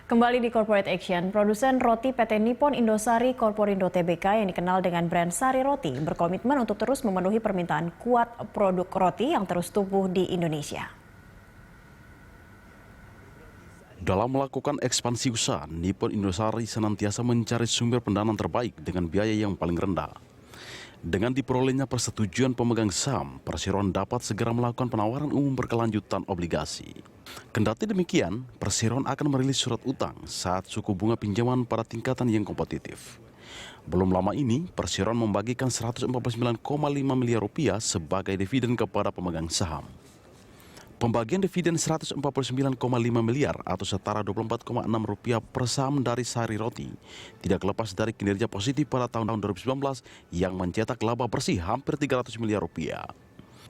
Kembali di Corporate Action, produsen roti PT Nippon Indosari Corporindo Tbk yang dikenal dengan brand Sari Roti berkomitmen untuk terus memenuhi permintaan kuat produk roti yang terus tumbuh di Indonesia. Dalam melakukan ekspansi usaha, Nippon Indosari senantiasa mencari sumber pendanaan terbaik dengan biaya yang paling rendah. Dengan diperolehnya persetujuan pemegang saham, Perseroan dapat segera melakukan penawaran umum berkelanjutan obligasi. Kendati demikian, Perseroan akan merilis surat utang saat suku bunga pinjaman pada tingkatan yang kompetitif. Belum lama ini, Perseroan membagikan Rp149,5 miliar sebagai dividen kepada pemegang saham. Pembagian dividen Rp149,5 miliar atau setara Rp24,6 per saham dari Sari Roti tidak lepas dari kinerja positif pada tahun 2019 yang mencetak laba bersih hampir Rp300 miliar.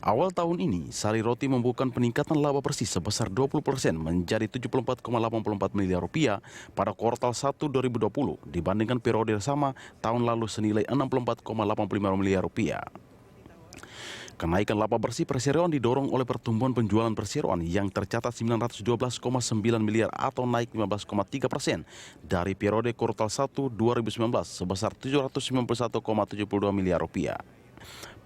Awal tahun ini, Sari Roti membukukan peningkatan laba bersih sebesar 20% menjadi Rp74,84 miliar pada kuartal 1 2020 dibandingkan periode sama tahun lalu senilai Rp64,85 miliar. Kenaikan laba bersih Perseroan didorong oleh pertumbuhan penjualan Perseroan yang tercatat Rp912,9 miliar atau naik 15,3% dari periode kuartal 1 2019 sebesar Rp791,72 miliar.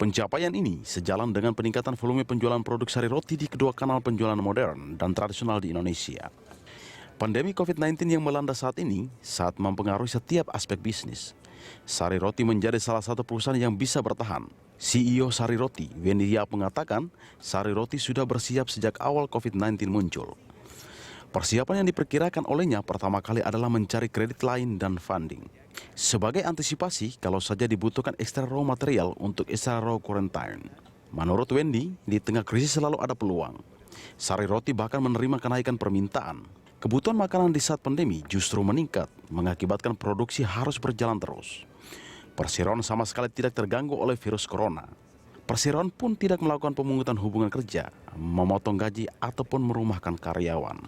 Pencapaian ini sejalan dengan peningkatan volume penjualan produk Sari Roti di kedua kanal penjualan modern dan tradisional di Indonesia. Pandemi COVID-19 yang melanda saat ini saat mempengaruhi setiap aspek bisnis. Sari Roti menjadi salah satu perusahaan yang bisa bertahan. CEO Sari Roti, Wendy Yap mengatakan, Sari Roti sudah bersiap sejak awal COVID-19 muncul. Persiapan yang diperkirakan olehnya pertama kali adalah mencari kredit lain dan funding. Sebagai antisipasi, kalau saja dibutuhkan ekstra raw material untuk extra raw quarantine. Menurut Wendy, di tengah krisis selalu ada peluang. Sari Roti bahkan menerima kenaikan permintaan. Kebutuhan makanan di saat pandemi justru meningkat, mengakibatkan produksi harus berjalan terus. Perseroan sama sekali tidak terganggu oleh virus corona. Perseroan pun tidak melakukan pemungutan hubungan kerja, memotong gaji, ataupun merumahkan karyawan.